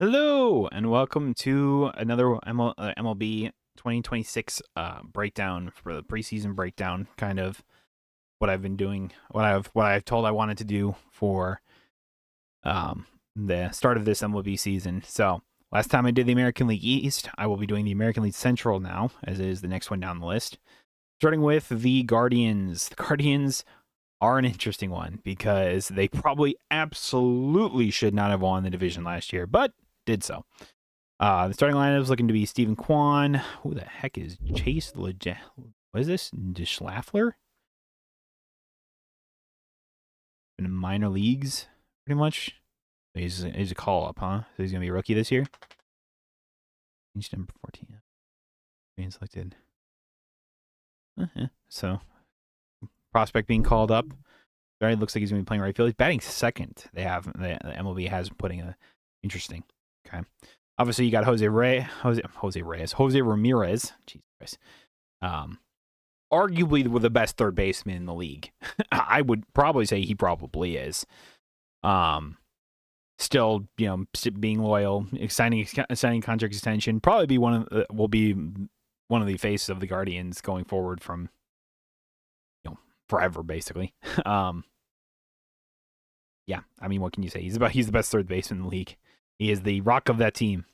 Hello, and welcome to another MLB 2026 breakdown for the preseason breakdown. Kind of what I've been doing, what I've told I wanted to do for the start of this MLB season. So last time I did the American League East, I will be doing the American League Central now, as it is the next one down the list. Starting with the Guardians. The Guardians are an interesting one because they probably absolutely should not have won the division last year, but did so. The starting lineup is looking to be Stephen Kwan. Who the heck is Chase What is this? DeSchlaffer? In the minor leagues, pretty much. He's a call up, huh? So he's going to be a rookie this year? He's number 14. Being selected. So, prospect being called up. It looks like he's going to be playing right field. He's batting second. The MLB has been putting a interesting. Okay. Obviously, you got Jose Ramirez. Jesus Christ. Arguably the best third baseman in the league. I would probably say he probably is. Still, being loyal, signing contract extension, probably will be one of the faces of the Guardians going forward from forever, basically. Yeah, I mean, what can you say? He's the best third baseman in the league. He is the rock of that team.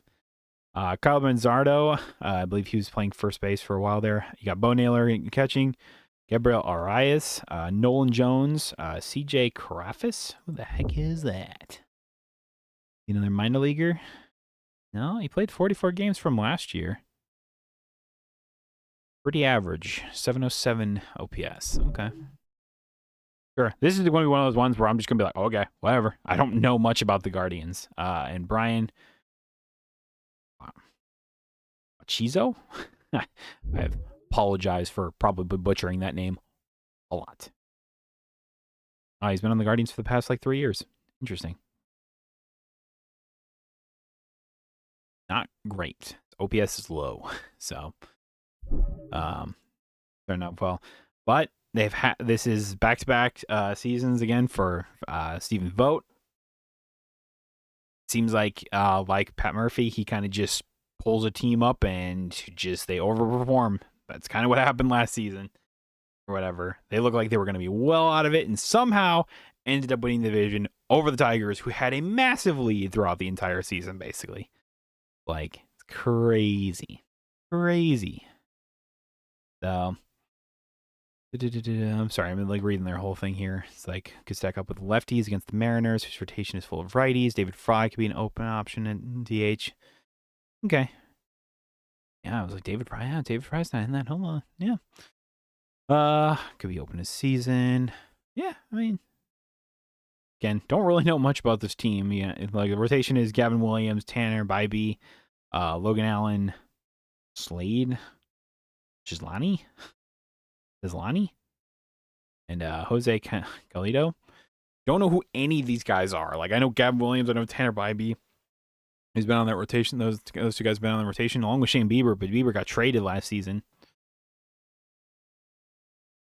Kyle Manzardo, I believe he was playing first base for a while there. You got Bo Naylor catching, Gabriel Arias, Nolan Jones, CJ Carafas. Who the heck is that? Another minor leaguer? No, he played 44 games from last year. Pretty average, 707 OPS. Okay. Sure. This is going to be one of those ones where I'm just going to be like, okay, whatever. I don't know much about the Guardians. And Brian Chizo? I apologize for probably butchering that name a lot. He's been on the Guardians for the past 3 years. Interesting. Not great. OPS is low, so they're not well. But they've had this is back-to-back seasons again for Stephen Vogt. Seems like Pat Murphy, he kind of just pulls a team up and they overperform. That's kind of what happened last season or whatever. They looked like they were going to be well out of it and somehow ended up winning the division over the Tigers, who had a massive lead throughout the entire season, basically. It's crazy. So, I'm sorry, I'm reading their whole thing here. It's could stack up with lefties against the Mariners, whose rotation is full of righties. David Fry could be an open option in DH. Okay. Yeah, I was like, David Fry? Yeah, David Fry's not in that. Hold on. Yeah. Could be open this season. Yeah, I mean, again, don't really know much about this team. Yeah, the rotation is Gavin Williams, Tanner Bybee, Logan Allen, Slade, Gislani, and Jose Galito. Don't know who any of these guys are. I know Gavin Williams. I know Tanner Bybee. He's been on that rotation. Those two guys have been on the rotation along with Shane Bieber, but Bieber got traded last season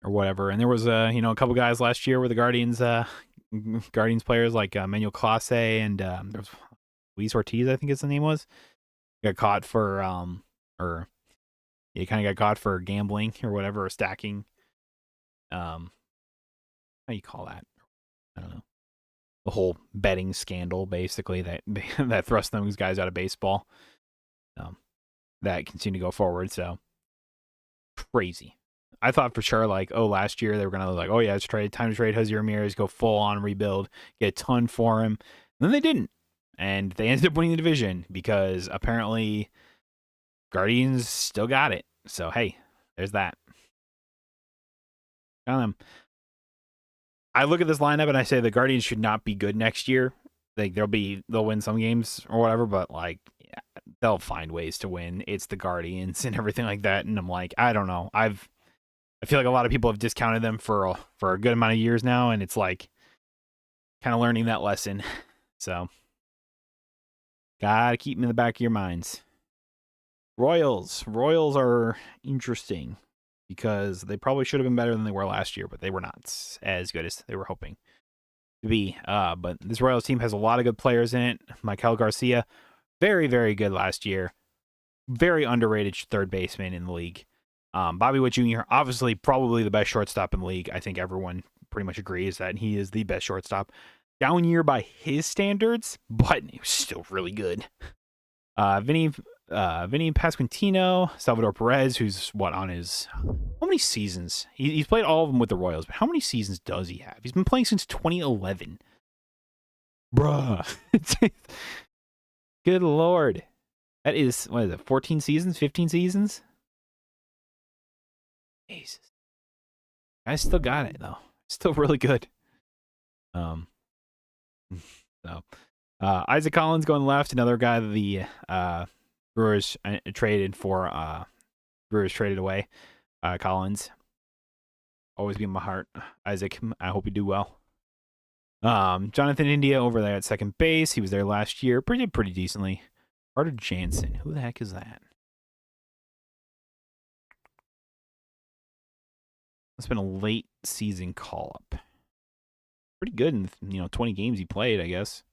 or whatever. And there was a couple guys last year where the Guardians players like Manuel Clase and there was Luis Ortiz, I think his name was, got caught for or he kind of got caught for gambling or whatever, or stacking. How do you call that? I don't know. The whole betting scandal, basically, that thrust those guys out of baseball. That continued to go forward. So crazy. I thought for sure, last year they were gonna oh yeah, it's time to trade Jose Ramirez, go full on rebuild, get a ton for him. And then they didn't, and they ended up winning the division because apparently Guardians still got it. So hey, there's that. I look at this lineup and I say the Guardians should not be good next year. They'll win some games or whatever, but yeah, they'll find ways to win. It's the Guardians and everything like that. And I'm I don't know. I feel like a lot of people have discounted them for a good amount of years now, and it's kind of learning that lesson. So gotta keep them in the back of your minds. Royals are interesting because they probably should have been better than they were last year, but they were not as good as they were hoping to be. But this Royals team has a lot of good players in it. Michael Garcia, Very, very good last year. Very underrated third baseman in the league. Bobby Witt Jr., obviously probably the best shortstop in the league. I think everyone pretty much agrees that he is the best shortstop. Down year by his standards, but he was still really good. Vinny Pasquantino, Salvador Perez, who's on his how many seasons? He's played all of them with the Royals, but how many seasons does he have? He's been playing since 2011. Bruh. Good Lord. That is, what is it, 14 seasons, 15 seasons? Jesus. I still got it, though. Still really good. So, Isaac Collins going left, another guy that the Brewers traded for. Brewers traded away. Collins. Always be in my heart. Isaac, I hope you do well. Jonathan India over there at second base. He was there last year. Pretty decently. Carter Jansen. Who the heck is that? It's been a late season call up. Pretty good in 20 games he played, I guess.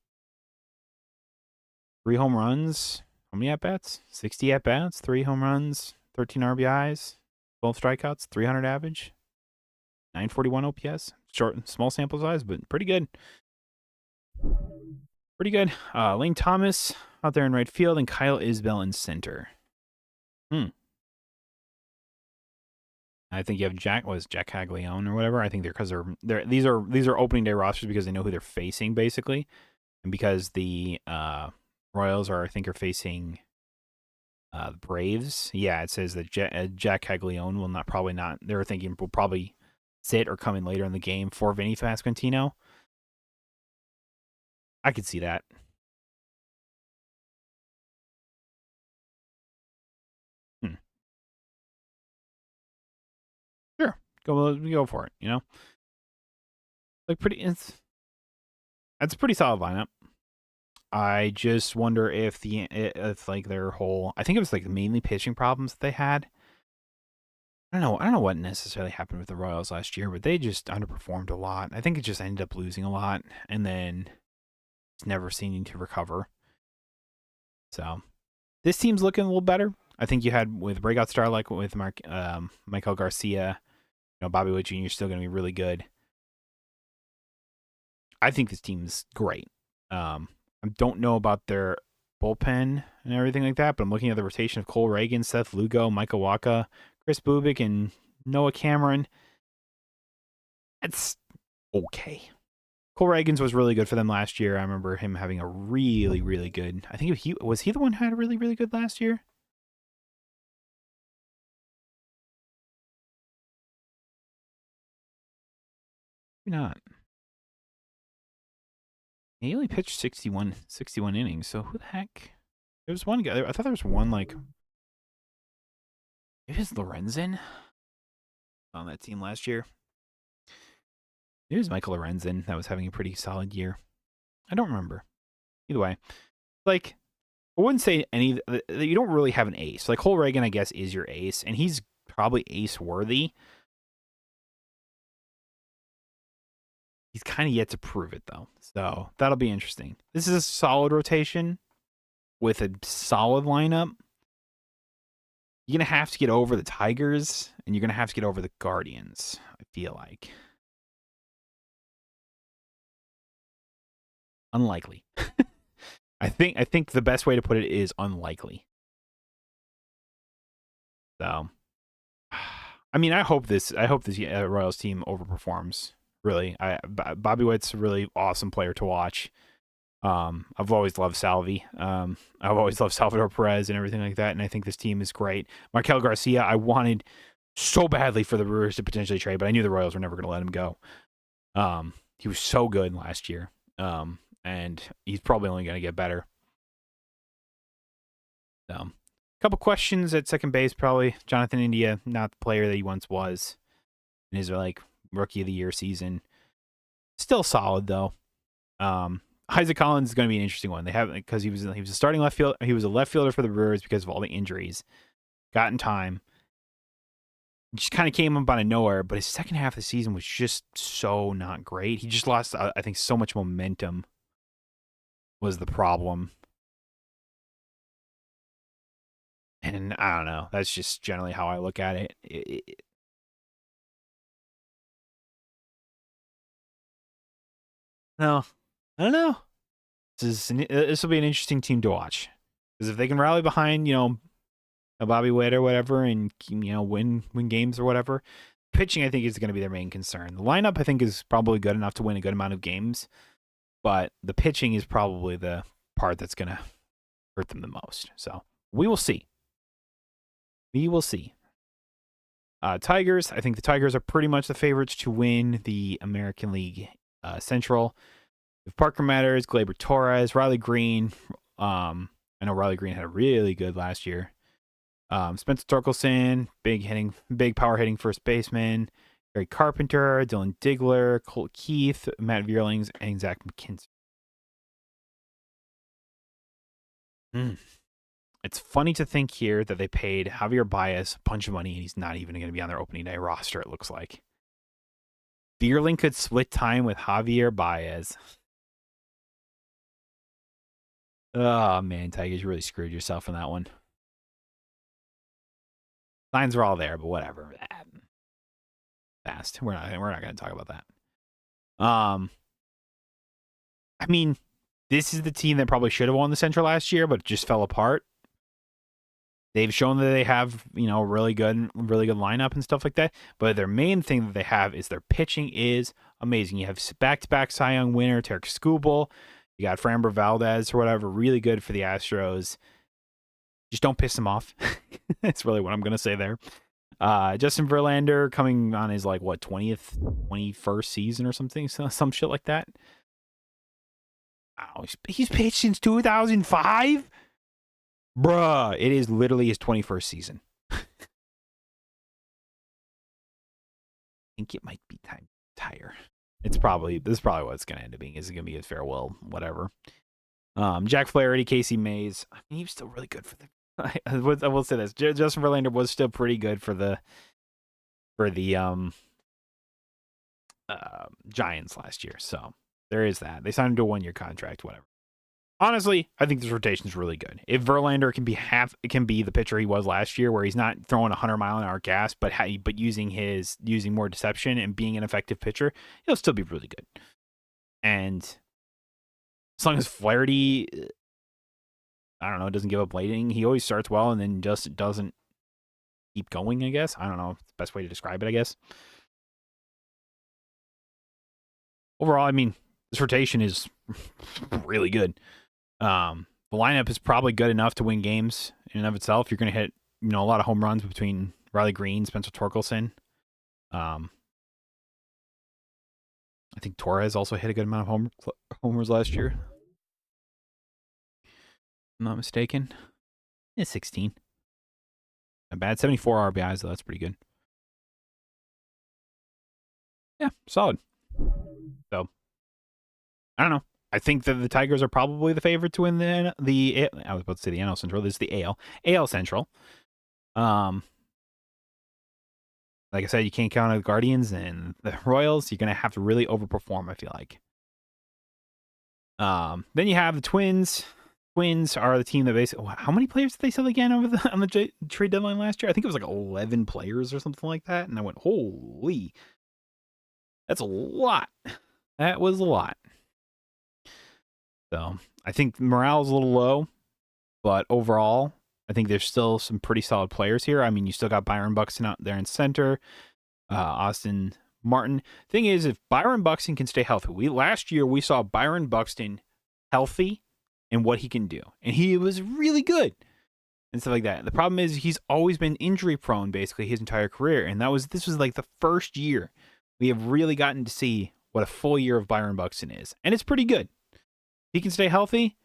3 home runs. How many at bats? 60 at bats. 3 home runs. 13 RBIs. 12 strikeouts. 300 average. 941 OPS. Short, small sample size, but pretty good. Pretty good. Lane Thomas out there in right field, and Kyle Isbell in center. I think you have Jack Caglione or whatever. I think these are opening day rosters because they know who they're facing basically, and because the Royals are facing the Braves. Yeah, it says that Jack Caglione will probably not. They're thinking will probably sit or come in later in the game for Vinny Pasquantino. I could see that. Sure, go for it. That's a pretty solid lineup. I just wonder if their whole, I think it was like mainly pitching problems that they had. I don't know what necessarily happened with the Royals last year, but they just underperformed a lot. I think it just ended up losing a lot, and then it's never seeming to recover. So this team's looking a little better. I think you had with breakout star like with Michael Garcia, Bobby Witt Jr. is still going to be really good. I think this team's great. I don't know about their bullpen and everything like that, but I'm looking at the rotation of Cole Reagan, Seth Lugo, Michael Wacha, Chris Bubik, and Noah Cameron. It's okay. Cole Reagan's was really good for them last year. I remember him having a really, really good. I think was he the one who had a really, really good last year? Maybe not. He only pitched 61 innings. So who the heck? There was one guy. I thought there was one like. Maybe it was Lorenzen on that team last year. It was Michael Lorenzen that was having a pretty solid year. I don't remember. Either way, like I wouldn't say any. You don't really have an ace. Like Cole Reagan, I guess, is your ace, and he's probably ace worthy. He's kind of yet to prove it though, so that'll be interesting. This is a solid rotation with a solid lineup. You're gonna have to get over the Tigers, and you're gonna have to get over the Guardians. I feel like unlikely. I think the best way to put it is unlikely. So, I mean, I hope this Royals team overperforms. Really, Bobby Witt's a really awesome player to watch. I've always loved Salvi. I've always loved Salvador Perez and everything like that, and I think this team is great. Markel Garcia, I wanted so badly for the Brewers to potentially trade, but I knew the Royals were never going to let him go. He was so good last year, and he's probably only going to get better. A couple questions at second base, probably. Jonathan India, not the player that he once was in his like rookie of the year season. Still solid though. Isaac Collins is going to be an interesting one. They have because he was a starting left field. He was a left fielder for the Brewers because of all the injuries. Got in time. Just kind of came up out of nowhere, but his second half of the season was just so not great. He just lost, I think, so much momentum was the problem. And I don't know. That's just generally how I look at it. No, I don't know. This will be an interesting team to watch because if they can rally behind, a Bobby Witt or whatever, and win games or whatever, pitching I think is going to be their main concern. The lineup I think is probably good enough to win a good amount of games, but the pitching is probably the part that's going to hurt them the most. So we will see. We will see. Tigers. I think the Tigers are pretty much the favorites to win the American League Central. If Parker Matters, Gleyber Torres, Riley Green. I know Riley Green had a really good last year. Spencer Torkelson, big power hitting first baseman. Gary Carpenter, Dylan Digler, Colt Keith, Matt Vierlings, and Zach McKinstry. It's funny to think here that they paid Javier Baez a bunch of money and he's not even going to be on their opening day roster, it looks like. Vierling could split time with Javier Baez. Oh, man, Tigers, you really screwed yourself in that one. Signs are all there, but whatever. Fast. We're not going to talk about that. I mean, this is the team that probably should have won the Central last year, but it just fell apart. They've shown that they have, really good lineup and stuff like that. But their main thing that they have is their pitching is amazing. You have back-to-back Cy Young winner, Tarek Skubal. You got Framber Valdez or whatever, really good for the Astros. Just don't piss them off. That's really what I'm going to say there. Justin Verlander coming on his 20th, 21st season or something, some shit like that. Oh, he's pitched since 2005? Bruh, it is literally his 21st season. I think it might be time to retire. This is probably what it's going to end up being. Is it going to be a farewell, whatever. Jack Flaherty, Casey Mays. I mean, he was still really good for the. I will say this: Justin Verlander was still pretty good for the Giants last year. So there is that. They signed him to a 1-year contract, whatever. Honestly, I think this rotation is really good. If Verlander can be the pitcher he was last year, where he's not throwing 100-mile-an-hour gas, but using more deception and being an effective pitcher, he'll still be really good. And as long as Flaherty, I don't know, doesn't give up late, he always starts well and then just doesn't keep going, I guess. I don't know. It's the best way to describe it, I guess. Overall, I mean, this rotation is really good. The lineup is probably good enough to win games in and of itself. You're going to hit, a lot of home runs between Riley Green, Spencer Torkelson. I think Torres also hit a good amount of homers last year. If I'm not mistaken. It's 16. Not bad. 74 RBIs, though. That's pretty good. Yeah, solid. So, I don't know. I think that the Tigers are probably the favorite to win the I was about to say the NL Central. This is the AL Central. Like I said, you can't count on the Guardians and the Royals. You're gonna have to really overperform, I feel like. Then you have the Twins. Twins are the team that basically. How many players did they sell again on the trade deadline last year? I think it was 11 players or something like that. And I went, holy, that's a lot. That was a lot. So I think morale is a little low, but overall, I think there's still some pretty solid players here. I mean, you still got Byron Buxton out there in center, Austin Martin. Thing is, if Byron Buxton can stay healthy, last year we saw Byron Buxton healthy and what he can do, and he was really good and stuff like that. The problem is he's always been injury prone basically his entire career, and this was the first year we have really gotten to see what a full year of Byron Buxton is, and it's pretty good. He can stay healthy,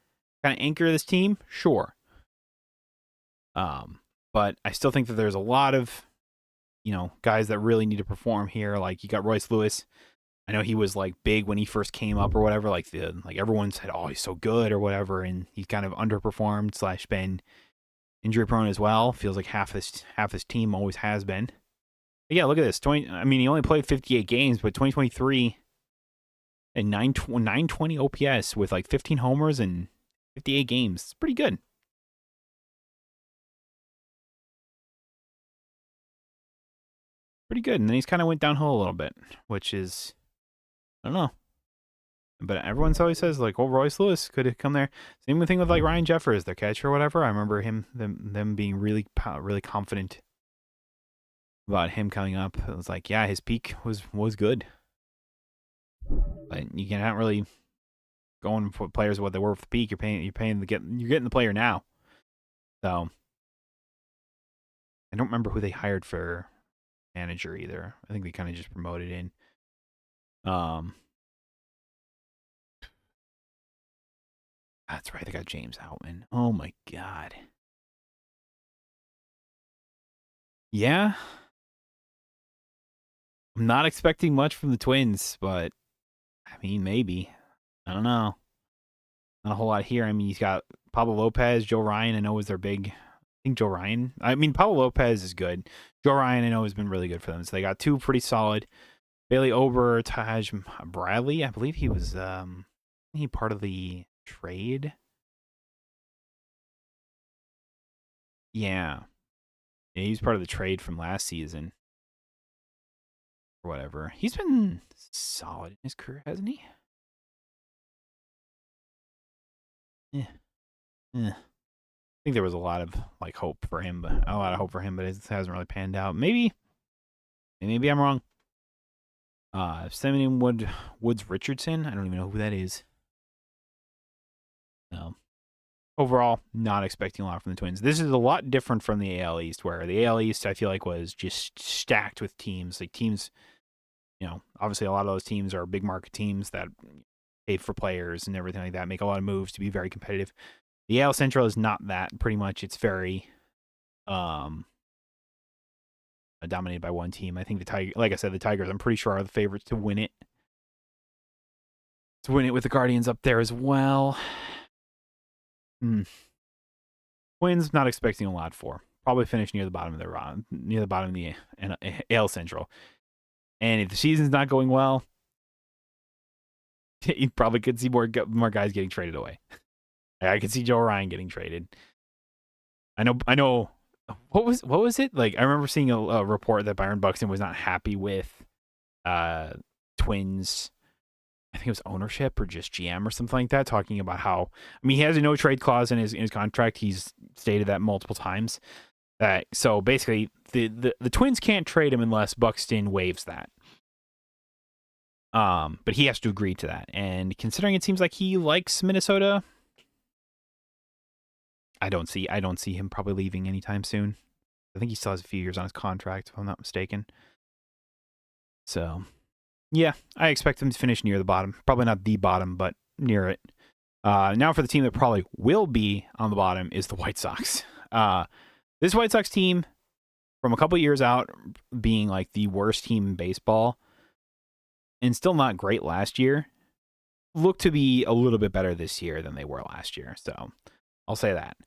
kind of anchor this team, sure. But I still think that there's a lot of, guys that really need to perform here. Like you got Royce Lewis. I know he was big when he first came up or whatever. Everyone said, oh, he's so good or whatever, and he's kind of underperformed / been injury prone as well. Feels like half this team always has been. But yeah, look at this. He only played 58 games, but 2023. And 920 OPS with 15 homers and 58 games. It's pretty good. pretty good, and then he's kind of went downhill a little bit, which is, I don't know. But everyone always says like, "Oh, Royce Lewis could have come there." Same thing with like Ryan Jeffers, their catcher or whatever. I remember them being really confident about him coming up. It was like, yeah, his peak was good, but you cannot really going for players what they were for the peak. You're getting the player now. So I don't remember who they hired for manager either. I think they kind of just promoted in. That's right. They got James Outman. Oh my god. Yeah. I'm not expecting much from the Twins, but I mean, maybe. I don't know. Not a whole lot here. I mean, he's got Pablo Lopez, Joe Ryan. I know is their big. I think Joe Ryan. I mean, Pablo Lopez is good. Joe Ryan, I know, has been really good for them. So they got two pretty solid. Bailey Ober, Taj Bradley. I believe he was he part of the trade. Yeah, he was part of the trade from last season. Or whatever. He's been solid in his career, hasn't he? Yeah. I think there was a lot of hope for him, but it hasn't really panned out. Maybe I'm wrong. Simeon Woods Richardson. I don't even know who that is. No. Overall, not expecting a lot from the Twins. This is a lot different from the AL East, where the AL East I feel like was just stacked with teams. Like teams, obviously a lot of those teams are big market teams that pay for players and everything like that, make a lot of moves to be very competitive. The AL Central is not that. Pretty much, it's very dominated by one team. I think the Tigers, I'm pretty sure, are the favorites to win it. To win it with the Guardians up there as well. Twins, not expecting a lot for. Probably finish near the bottom of the AL Central. And if the season's not going well, you probably could see more guys getting traded away. I could see Joe Ryan getting traded. I know. What was it? Like, I remember seeing a report that Byron Buxton was not happy with Twins. I think it was ownership or just GM or something like that, talking about how, I mean, he has a no trade clause in his contract. He's stated that multiple times. So basically, the Twins can't trade him unless Buxton waives that. But he has to agree to that. And considering it seems like he likes Minnesota, I don't see him probably leaving anytime soon. I think he still has a few years on his contract, if I'm not mistaken. So, yeah, I expect him to finish near the bottom. Probably not the bottom, but near it. Now for the team that probably will be on the bottom is the White Sox. This White Sox team, from a couple years out, being like the worst team in baseball, and still not great last year, look to be a little bit better this year than they were last year. So I'll say that.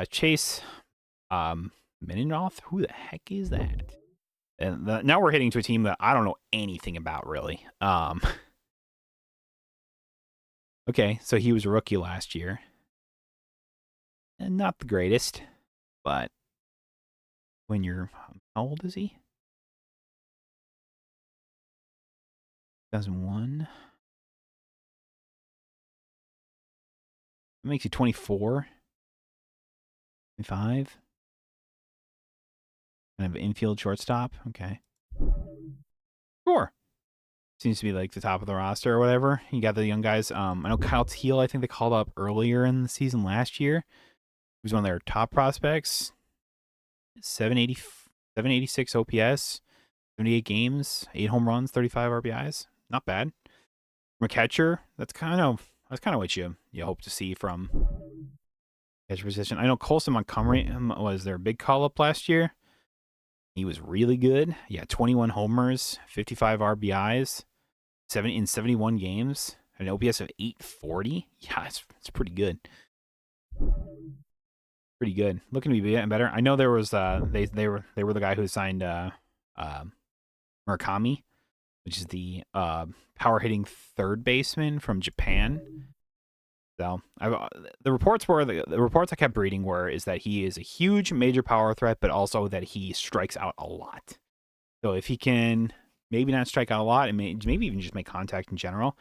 Chase Mininoff, who the heck is that? And now we're hitting to a team that I don't know anything about, really. Okay, so he was a rookie last year. And not the greatest, but when you're... How old is he? 2001. That makes you 24. 25. Kind of infield shortstop. Okay. Sure. Seems to be like the top of the roster or whatever. You got the young guys. I know Kyle Teal, I think they called up earlier in the season last year. He was one of their top prospects. 786 OPS, 78 games, 8 home runs, 35 RBIs. Not bad. From a catcher, that's kind of what you hope to see from catcher position. I know Colson Montgomery was their big call up last year. He was really good. Yeah, 21 homers, 55 RBIs, 71 games, an OPS of 840. Yeah, it's pretty good. Pretty good. Looking to be getting better. I know there was they were the guy who signed Murakami, which is the power hitting third baseman from Japan. So the reports I kept reading is that he is a huge major power threat, but also that he strikes out a lot. So if he can maybe not strike out a lot and maybe even just make contact in general,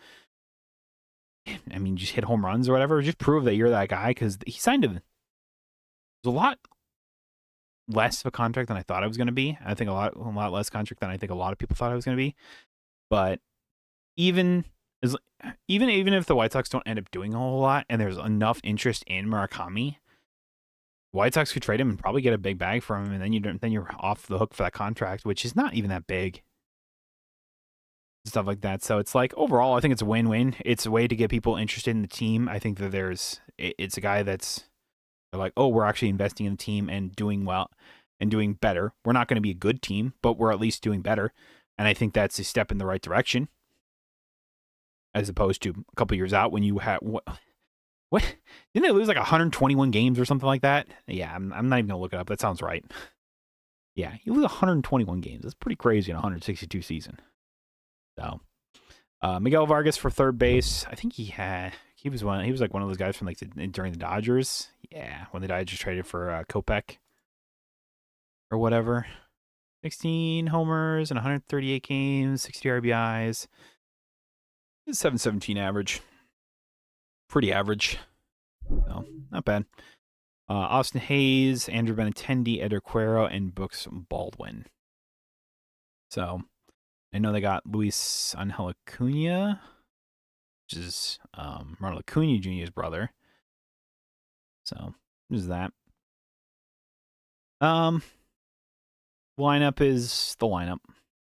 I mean, just hit home runs or whatever, just prove that you're that guy, because he signed a lot less of a contract than I thought I was going to be. I think a lot less contract than I think a lot of people thought I was going to be. But even if the White Sox don't end up doing a whole lot and there's enough interest in Murakami, White Sox could trade him and probably get a big bag from him, and then you're off the hook for that contract, which is not even that big. Stuff like that. So it's like, overall, I think it's a win-win. It's a way to get people interested in the team. I think that it's a guy that's like, oh, we're actually investing in the team and doing well and doing better. We're not going to be a good team, but we're at least doing better. And I think that's a step in the right direction, as opposed to a couple years out when you had what didn't they lose like 121 games or something like that? Yeah, I'm not even gonna look it up. That sounds right. Yeah, you lose 121 games. That's pretty crazy in a 162 season. So, Miguel Vargas for third base. I think he was like one of those guys from like during the Dodgers. Yeah, when the Dodgers traded for Kopech or whatever. 16 homers in 138 games, 60 RBIs, 717 average. Pretty average. So, not bad. Austin Hayes, Andrew Benintendi, Eder Cuero, and Brooks Baldwin. So, I know they got Luis Angel Acuna, which is Ronald Acuna Jr.'s brother. So, there's that. Lineup is the lineup,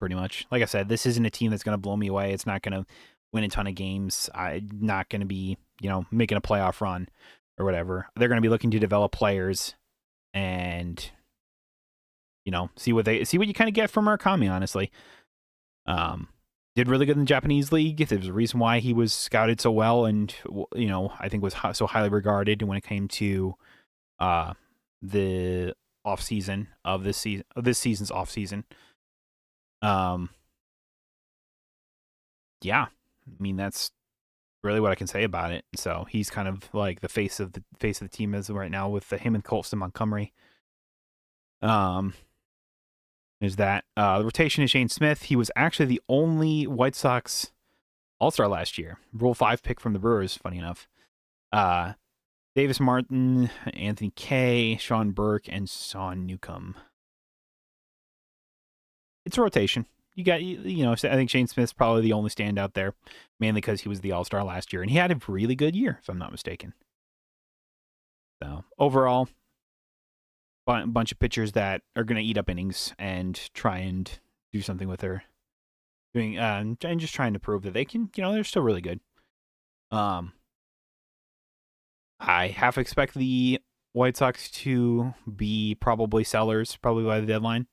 pretty much. Like I said, this isn't a team that's going to blow me away. It's not going to win a ton of games. I'm not going to be, making a playoff run or whatever. They're going to be looking to develop players and, see what you kind of get from Murakami, honestly. Did really good in the Japanese league. There's a reason why he was scouted so well and, I think was so highly regarded when it came to the off season of this season's off season. Yeah, I mean, that's really what I can say about it. So he's kind of like the face of the team as of right now, with him and Colston Montgomery. Is that the rotation is Shane Smith. He was actually the only White Sox All-Star last year. Rule 5 pick from the Brewers, funny enough. Davis Martin, Anthony Kay, Sean Burke, and Sean Newcomb. It's a rotation. You got, I think Shane Smith's probably the only standout there, mainly because he was the All-Star last year, and he had a really good year, if I'm not mistaken. So, overall, a bunch of pitchers that are going to eat up innings and try and do something with their doing, and just trying to prove that they can, they're still really good. I half expect the White Sox to be probably sellers, probably by the deadline.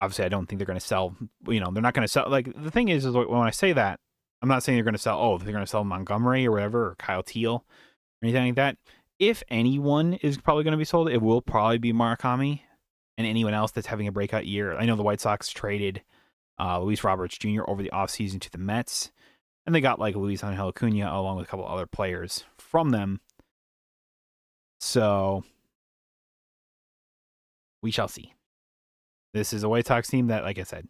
Obviously, I don't think they're going to sell. They're not going to sell. Like, the thing is when I say that, I'm not saying they're going to sell. Oh, they're going to sell Montgomery or whatever, or Kyle Teal, or anything like that. If anyone is probably going to be sold, it will probably be Murakami and anyone else that's having a breakout year. I know the White Sox traded Luis Roberts Jr. over the offseason to the Mets, and they got like Luis Angel Acuna along with a couple other players from them. So we shall see. This is a White Sox team that, like I said,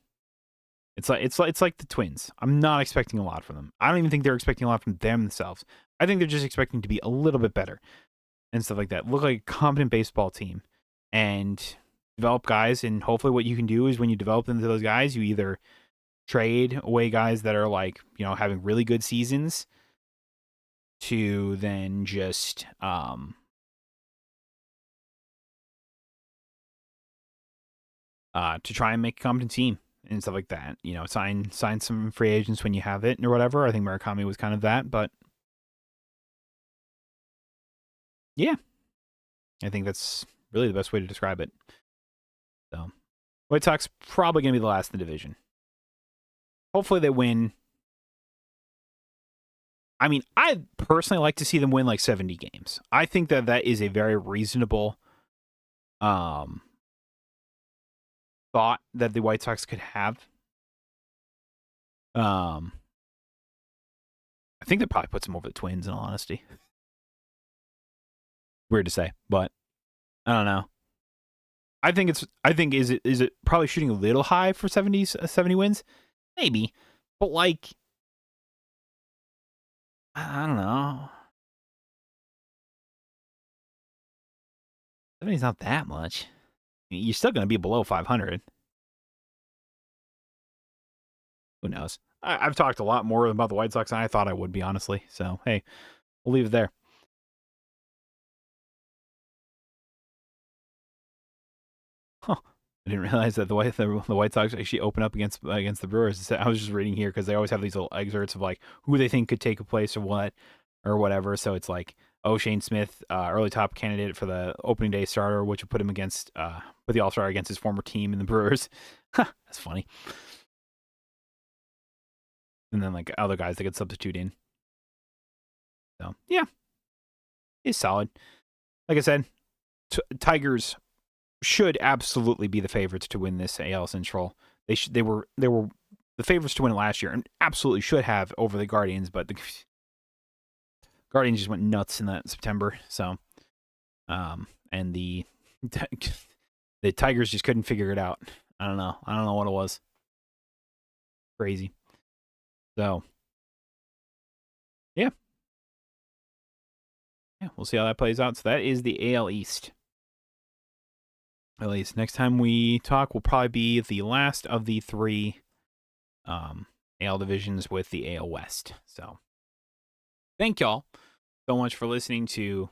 it's like the Twins. I'm not expecting a lot from them. I don't even think they're expecting a lot from themselves. I think they're just expecting to be a little bit better and stuff like that. Look like a competent baseball team and develop guys. And hopefully what you can do is when you develop into those guys, you either trade away guys that are like, having really good seasons to then just to try and make a competent team and stuff like that. Sign some free agents when you have it or whatever. I think Murakami was kind of that, but yeah, I think that's really the best way to describe it. So, White Sox probably going to be the last in the division. Hopefully they win. I mean, I personally like to see them win like 70 games. I think that is a very reasonable thought that the White Sox could have. I think that probably puts them over the Twins, in all honesty. Weird to say, but I don't know. I think is it probably shooting a little high for 70 wins? Maybe. But like I don't know. 70's not that much. You're still going to be below 500. Who knows? I've talked a lot more about the White Sox than I thought I would be, honestly. So, hey, we'll leave it there. Huh. I didn't realize that the White Sox actually open up against the Brewers. I was just reading here because they always have these little excerpts of like who they think could take a place or whatever. So it's like, Shane Smith, early top candidate for the opening day starter, which would put him against put the All-Star against his former team in the Brewers. That's funny. And then like other guys that could substitute in. So yeah, he's solid. Like I said, Tigers should absolutely be the favorites to win this AL Central. They were the favorites to win it last year and absolutely should have over the Guardians, but the Guardians just went nuts in that September. So, and the Tigers just couldn't figure it out. I don't know what it was. Crazy. So, yeah, we'll see how that plays out. So that is the AL East. At least next time we talk will probably be the last of the three AL divisions with the AL West. So thank y'all so much for listening to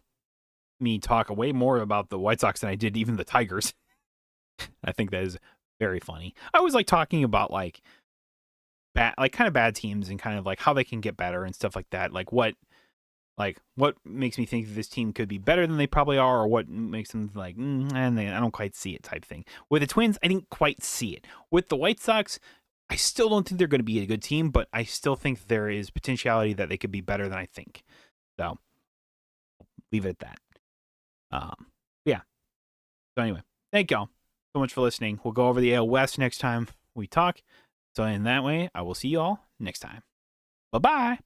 me talk way more about the White Sox than I did even the Tigers. I think that is very funny. I always like talking about like kind of bad teams and kind of like how they can get better and stuff like that. Like what makes me think that this team could be better than they probably are, or what makes them like, I don't quite see it type thing. With the Twins, I didn't quite see it. With the White Sox, I still don't think they're going to be a good team, but I still think there is potentiality that they could be better than I think. So, leave it at that. Yeah. So anyway, thank y'all so much for listening. We'll go over the AL West next time we talk. So in that way, I will see y'all next time. Bye-bye.